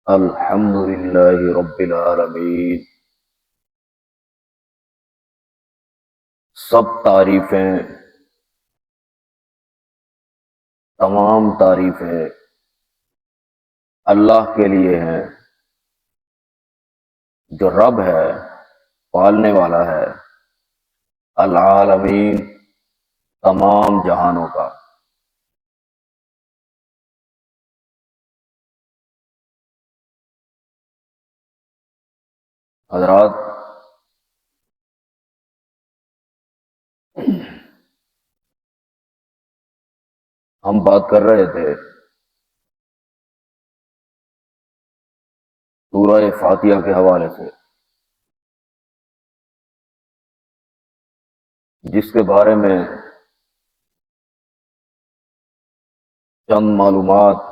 الحمد للہ رب العالمین۔ سب تعریفیں، تمام تعریفیں اللہ کے لیے ہیں جو رب ہے، پالنے والا ہے، العالمین، تمام جہانوں کا۔ حضرات، ہم بات کر رہے تھے سورہ فاتحہ کے حوالے سے، جس کے بارے میں چند معلومات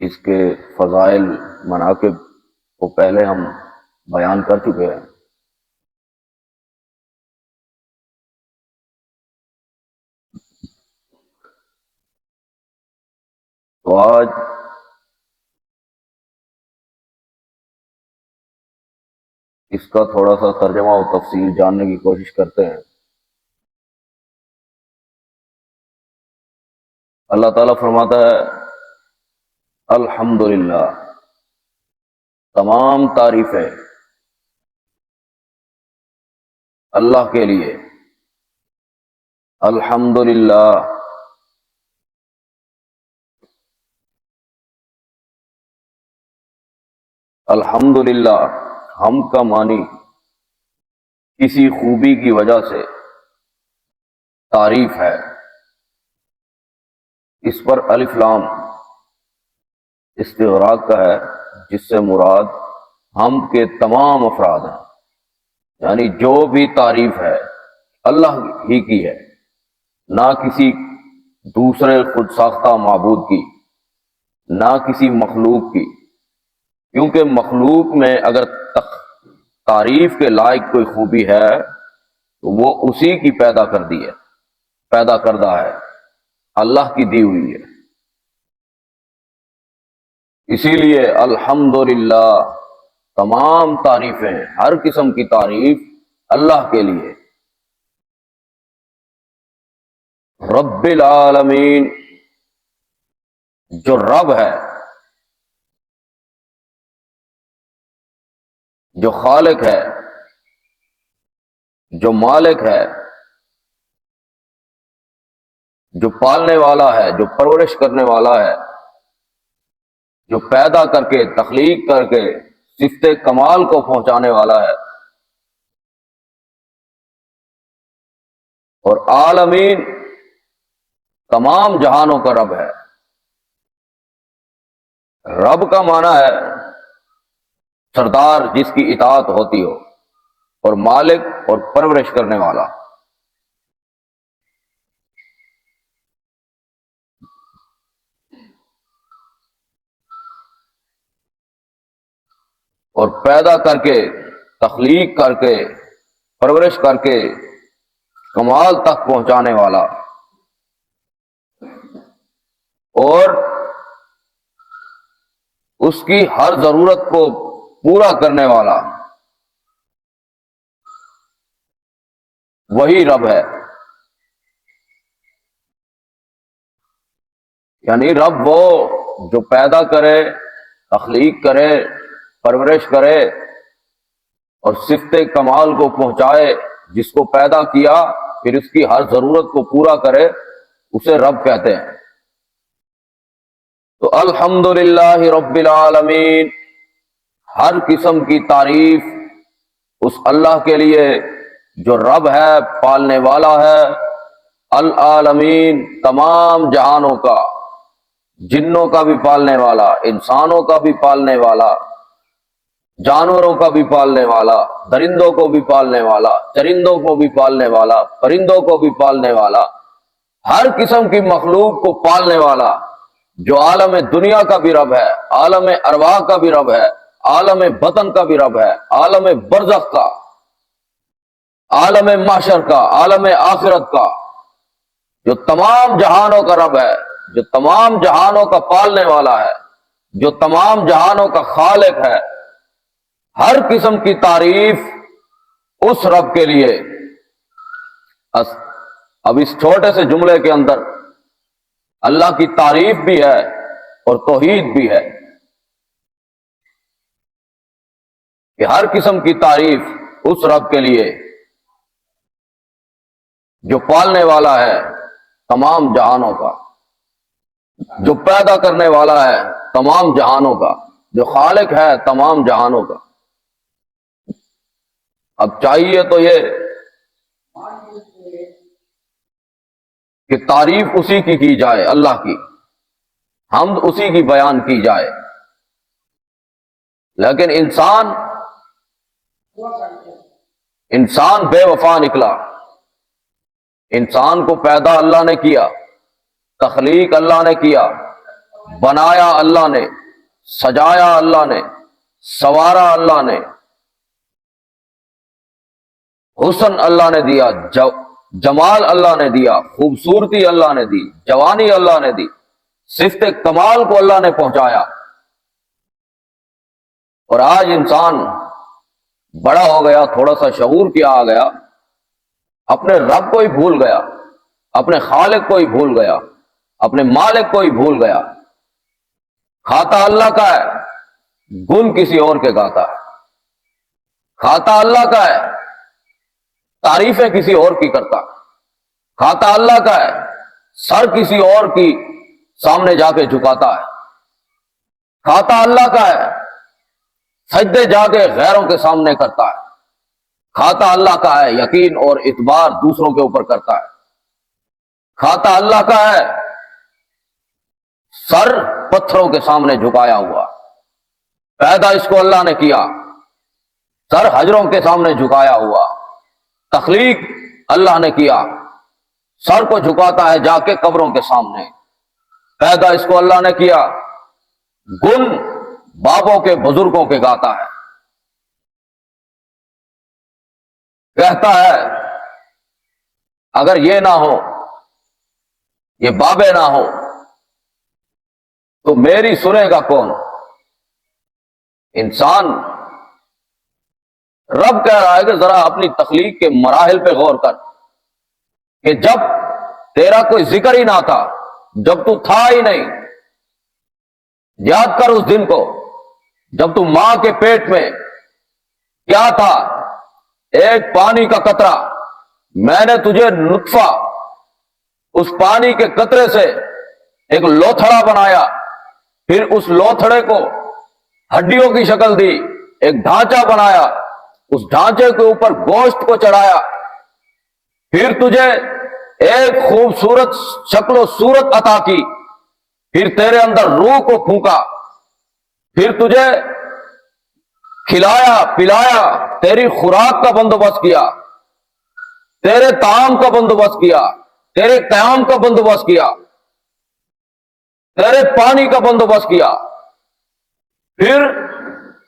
اس کے فضائل، مناقب کو پہلے ہم بیان کر چکے ہیں۔ تو آج اس کا تھوڑا سا ترجمہ و تفصیل جاننے کی کوشش کرتے ہیں۔ اللہ تعالیٰ فرماتا ہے الحمدللہ، تمام تعریفیں اللہ کے لیے۔ الحمدللہ، الحمدللہ ہم کا معنی کسی خوبی کی وجہ سے تعریف ہے۔ اس پر الف لام استغراق کا ہے، جس سے مراد ہم کے تمام افراد ہیں، یعنی جو بھی تعریف ہے اللہ ہی کی ہے، نہ کسی دوسرے خود ساختہ معبود کی، نہ کسی مخلوق کی، کیونکہ مخلوق میں اگر تعریف کے لائق کوئی خوبی ہے تو وہ اسی کی پیدا کردہ ہے، اللہ کی دی ہوئی ہے۔ اسی لیے الحمدللہ، تمام تعریفیں، ہر قسم کی تعریف اللہ کے لیے۔ رب العالمین، جو رب ہے، جو خالق ہے، جو مالک ہے، جو پالنے والا ہے، جو پرورش کرنے والا ہے، جو پیدا کر کے، تخلیق کر کے صفت کمال کو پہنچانے والا ہے، اور عالمین، تمام جہانوں کا رب ہے۔ رب کا معنی ہے سردار، جس کی اطاعت ہوتی ہو، اور مالک اور پرورش کرنے والا۔ اور پیدا کر کے، تخلیق کر کے، پرورش کر کے کمال تک پہنچانے والا، اور اس کی ہر ضرورت کو پورا کرنے والا، وہی رب ہے۔ یعنی رب وہ جو پیدا کرے، تخلیق کرے، پرورش کرے اور صفت کمال کو پہنچائے، جس کو پیدا کیا پھر اس کی ہر ضرورت کو پورا کرے، اسے رب کہتے ہیں۔ تو الحمدللہ رب العالمین، ہر قسم کی تعریف اس اللہ کے لیے جو رب ہے، پالنے والا ہے، العالمین، تمام جہانوں کا، جنوں کا بھی پالنے والا، انسانوں کا بھی پالنے والا، جانوروں کا بھی پالنے والا، درندوں کو بھی پالنے والا، چرندوں کو بھی پالنے والا، پرندوں کو بھی پالنے والا، ہر قسم کی مخلوق کو پالنے والا، جو عالم دنیا کا بھی رب ہے، عالم ارواح کا بھی رب ہے، عالم بطن کا بھی رب ہے، عالم برزخ کا، عالم محشر کا، عالم آخرت کا، جو تمام جہانوں کا رب ہے، جو تمام جہانوں کا پالنے والا ہے، جو تمام جہانوں کا خالق ہے، ہر قسم کی تعریف اس رب کے لیے۔ اب اس چھوٹے سے جملے کے اندر اللہ کی تعریف بھی ہے اور توحید بھی ہے کہ ہر قسم کی تعریف اس رب کے لیے جو پالنے والا ہے تمام جہانوں کا، جو پیدا کرنے والا ہے تمام جہانوں کا، جو خالق ہے تمام جہانوں کا۔ اب چاہیے تو یہ کہ تعریف اسی کی جائے، اللہ کی حمد اسی کی بیان کی جائے، لیکن انسان بے وفا نکلا۔ انسان کو پیدا اللہ نے کیا، تخلیق اللہ نے کیا، بنایا اللہ نے، سجایا اللہ نے، سنوارا اللہ نے، حسن اللہ نے دیا، جمال اللہ نے دیا، خوبصورتی اللہ نے دی، جوانی اللہ نے دی، صفت کمال کو اللہ نے پہنچایا۔ اور آج انسان بڑا ہو گیا، تھوڑا سا شعور کیا آ گیا، اپنے رب کو ہی بھول گیا، اپنے خالق کو ہی بھول گیا، اپنے مالک کو ہی بھول گیا۔ کھاتا اللہ کا ہے، گن کسی اور کے گاتا ہے، کھاتا اللہ کا ہے، تعریفیں کسی اور کی کرتا، کھاتا اللہ کا ہے، سر کسی اور کی سامنے جا کے جھکاتا ہے، کھاتا اللہ کا ہے، سجدے جا کے غیروں کے سامنے کرتا ہے، کھاتا اللہ کا ہے، یقین اور اعتبار دوسروں کے اوپر کرتا ہے، کھاتا اللہ کا ہے، سر پتھروں کے سامنے جھکایا ہوا۔ پیدا اس کو اللہ نے کیا، سر حجروں کے سامنے جھکایا ہوا۔ تخلیق اللہ نے کیا، سر کو جھکاتا ہے جا کے قبروں کے سامنے۔ پیدا اس کو اللہ نے کیا، گن بابوں کے بزرگوں کے گاتا ہے، کہتا ہے اگر یہ نہ ہو، یہ بابے نہ ہو تو میری سنے گا کون؟ انسان رب کہہ رہا ہے کہ ذرا اپنی تخلیق کے مراحل پہ غور کر، کہ جب تیرا کوئی ذکر ہی نہ تھا، جب تو تھا ہی نہیں، یاد کر اس دن کو جب تو ماں کے پیٹ میں کیا تھا، ایک پانی کا قطرہ، میں نے تجھے نطفہ، اس پانی کے قطرے سے ایک لوتھڑا بنایا، پھر اس لوتھڑے کو ہڈیوں کی شکل دی، ایک ڈھانچہ بنایا، اس ڈھانچے کے اوپر گوشت کو چڑھایا، پھر تجھے ایک خوبصورت شکل و صورت عطا کی، پھر تیرے اندر روح کو پھونکا، پھر تجھے کھلایا پلایا، تیری خوراک کا بندوبست کیا، تیرے طعام کا بندوبست کیا، تیرے قیام کا بندوبست کیا، تیرے پانی کا بندوبست کیا، پھر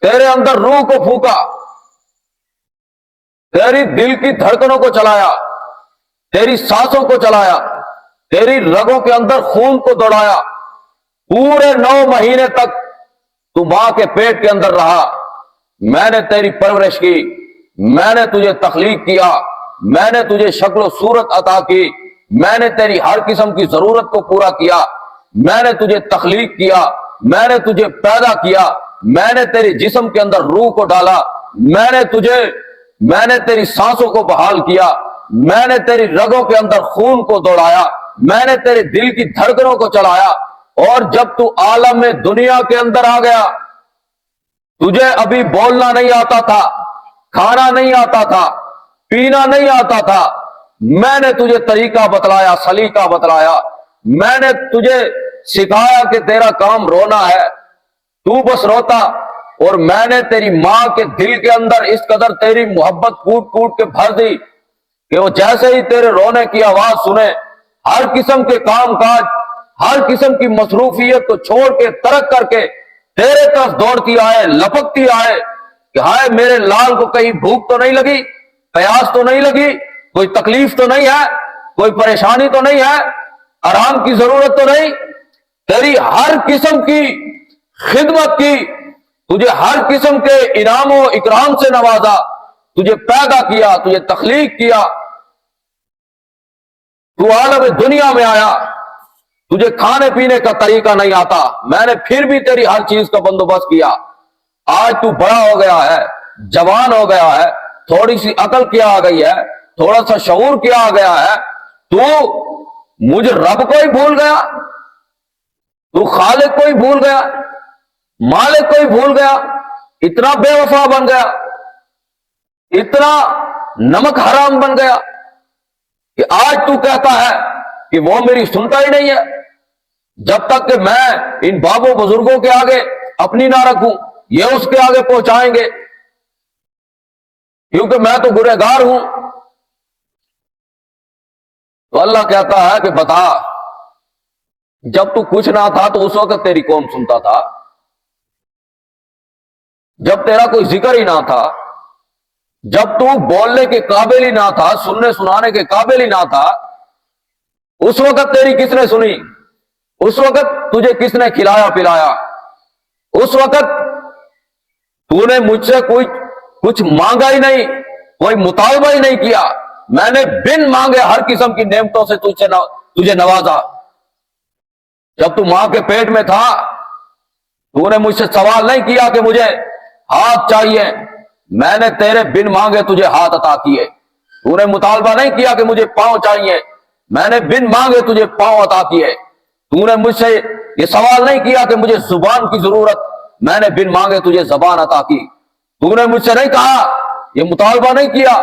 تیرے اندر روح کو پھونکا، تیری دل کی دھڑکنوں کو چلایا، تیری سانسوں کو چلایا، تیری رگوں کے اندر خون کو دوڑایا، پورے 9 مہینے تک تو ماں کے پیٹ کے اندر رہا، میں نے تیری پرورش کی، میں نے تجھے تخلیق کیا، میں نے تجھے شکل و صورت عطا کی، میں نے تیری ہر قسم کی ضرورت کو پورا کیا، میں نے تجھے تخلیق کیا، میں نے تجھے پیدا کیا، میں نے تیری جسم کے اندر روح کو ڈالا، میں نے تیری سانسوں کو بحال کیا، میں نے تیری رگوں کے اندر خون کو دوڑایا، میں نے تیرے دل کی دھڑکنوں کو چلایا، اور جب تو عالم میں دنیا کے اندر آ گیا، تجھے ابھی بولنا نہیں آتا تھا، کھانا نہیں آتا تھا، پینا نہیں آتا تھا، میں نے تجھے طریقہ بتلایا، سلیقہ بتلایا، میں نے تجھے سکھایا کہ تیرا کام رونا ہے، تو بس روتا، اور میں نے تیری ماں کے دل کے اندر اس قدر تیری محبت کوٹ کوٹ کے بھر دی کہ وہ جیسے ہی تیرے رونے کی آواز سنے، ہر قسم کے کام کاج، ہر قسم کی مصروفیت کو چھوڑ کے ترک کر کے تیرے طرف دوڑتی آئے، لپکتی آئے کہ ہائے میرے لال کو کہیں بھوک تو نہیں لگی، پیاس تو نہیں لگی، کوئی تکلیف تو نہیں ہے، کوئی پریشانی تو نہیں ہے، آرام کی ضرورت تو نہیں، تیری ہر قسم کی خدمت کی، تجھے ہر قسم کے انعام و اکرام سے نوازا، تجھے پیدا کیا، تجھے تخلیق کیا، تو عالم دنیا میں آیا، تجھے کھانے پینے کا طریقہ نہیں آتا، میں نے پھر بھی تیری ہر چیز کا بندوبست کیا۔ آج تو بڑا ہو گیا ہے، جوان ہو گیا ہے، تھوڑی سی عقل کیا آ گئی ہے، تھوڑا سا شعور کیا آ گیا ہے، تو مجھے رب کو ہی بھول گیا، تو خالق کو ہی بھول گیا، مالک کو ہی بھول گیا، اتنا بے وفا بن گیا، اتنا نمک حرام بن گیا کہ آج تو کہتا ہے کہ وہ میری سنتا ہی نہیں ہے۔ جب تک کہ میں ان بابوں بزرگوں کے آگے اپنی نہ رکھوں، یہ اس کے آگے پہنچائیں گے، کیونکہ میں تو گنہگار ہوں۔ تو اللہ کہتا ہے کہ بتا، جب تو کچھ نہ تھا تو اس وقت تیری قوم سنتا تھا، جب تیرا کوئی ذکر ہی نہ تھا، جب تو بولنے کے قابل ہی نہ تھا، سننے سنانے کے قابل ہی نہ تھا، اس وقت تیری کس نے سنی؟ اس وقت تجھے کس نے کھلایا پلایا؟ اس وقت تو نے مجھ سے کچھ مانگا ہی نہیں، کوئی مطالبہ ہی نہیں کیا، میں نے بن مانگے ہر قسم کی نعمتوں سے تجھے نوازا۔ جب تو ماں کے پیٹ میں تھا، تو نے مجھ سے سوال نہیں کیا کہ مجھے ہاتھ چاہیے، میں نے تیرے بن مانگے تجھے ہاتھ عطا کیے۔ تو نے مطالبہ نہیں کیا کہ مجھے پاؤں چاہیے، میں نے بن مانگے تجھے پاؤں عطا کیے۔ تو نے مجھ سے یہ سوال نہیں کیا کہ مجھے زبان کی ضرورت، میں نے بن مانگے تجھے زبان عطا کی۔ تو نے مجھ سے نہیں کہا، یہ مطالبہ نہیں کیا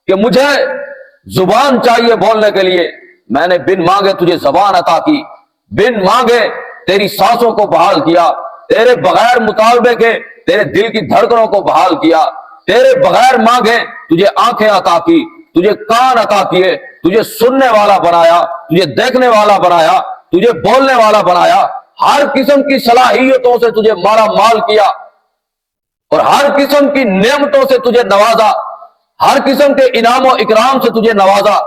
کہ مجھے زبان چاہیے بولنے کے لیے، میں نے بن مانگے تجھے زبان عطا کی، بن مانگے تیری سانسوں کو بحال کیا، تیرے بغیر مطالبے کے تیرے دل کی دھڑکنوں کو بحال کیا، تیرے بغیر مانگے تجھے آنکھیں عطا کی، تجھے کان عطا کیے، تجھے سننے والا بنایا، تجھے دیکھنے والا بنایا، تجھے بولنے والا بنایا، ہر قسم کی صلاحیتوں سے تجھے مالا مال کیا، اور ہر قسم کی نعمتوں سے تجھے نوازا، ہر قسم کے انعام و اکرام سے تجھے نوازا۔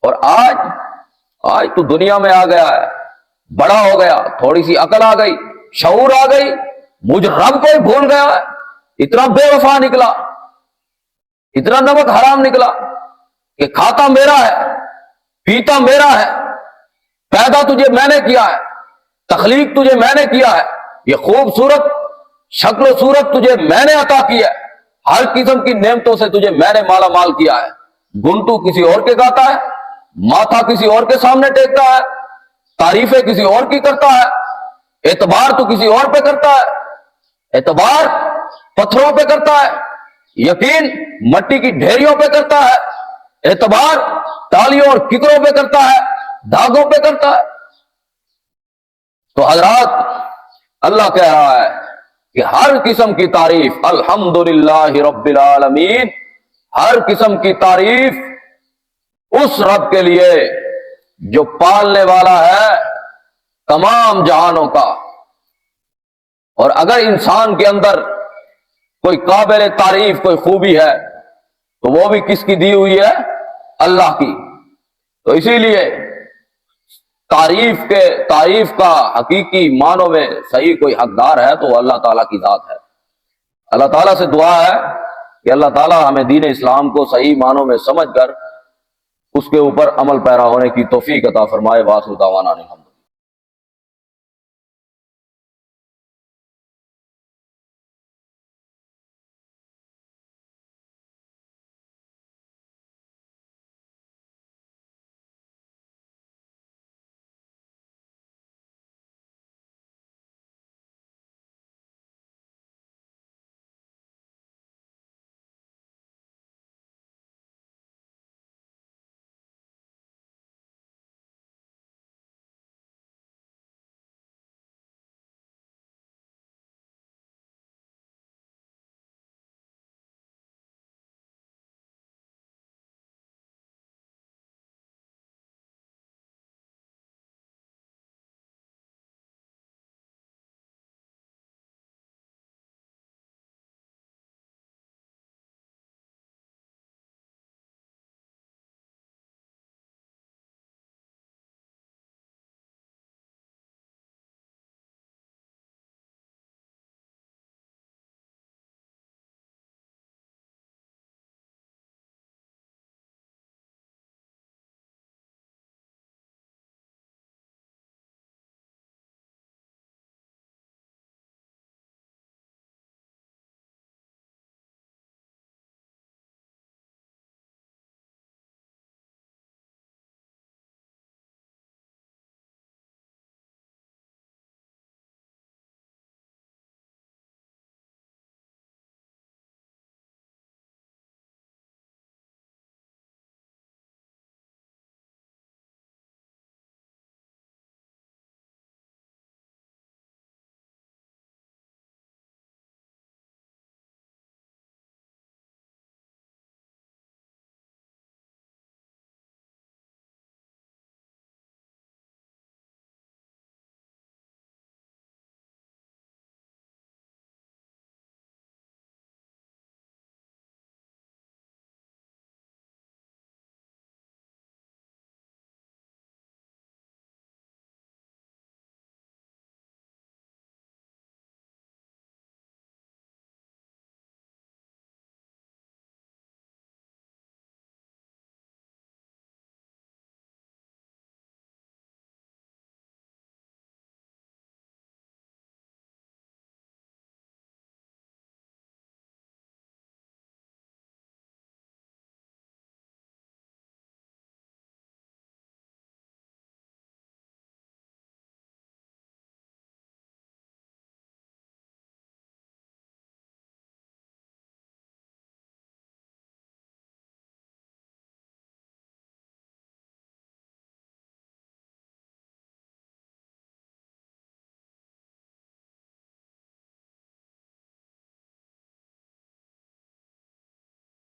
اور آج تو دنیا میں آ گیا ہے، بڑا ہو گیا، تھوڑی سی عقل آ گئی، شعور آ گئی، مجھ رب کو ہی بھول گیا ہے، اتنا بے وفا نکلا، اتنا نمک حرام نکلا کہ کھاتا میرا ہے، پیتا میرا ہے، پیدا تجھے میں نے کیا ہے، تخلیق تجھے میں نے کیا ہے، یہ خوبصورت شکل و صورت تجھے میں نے عطا کی ہے، ہر قسم کی نعمتوں سے تجھے میں نے مالا مال کیا ہے، گن تو کسی اور کے گاتا ہے، ماتھا کسی اور کے سامنے ٹیکتا ہے، تعریفیں کسی اور کی کرتا ہے، اعتبار تو کسی اور پہ کرتا ہے، اعتبار پتھروں پہ کرتا ہے، یقین مٹی کی ڈھیریوں پہ کرتا ہے، اعتبار تالیوں اور ککروں پہ کرتا ہے، دھاگوں پہ کرتا ہے۔ تو حضرات، اللہ کہہ رہا ہے کہ ہر قسم کی تعریف الحمدللہ رب العالمین، ہر قسم کی تعریف اس رب کے لیے جو پالنے والا ہے تمام جہانوں کا۔ اور اگر انسان کے اندر کوئی قابل تعریف کوئی خوبی ہے تو وہ بھی کس کی دی ہوئی ہے؟ اللہ کی۔ تو اسی لیے تعریف کا حقیقی معنوں میں صحیح کوئی حقدار ہے تو اللہ تعالیٰ کی ذات ہے۔ اللہ تعالیٰ سے دعا ہے کہ اللہ تعالیٰ ہمیں دین اسلام کو صحیح معنوں میں سمجھ کر اس کے اوپر عمل پیرا ہونے کی توفیق عطا فرمائے۔ وآخر دعوانا الحمدللہ۔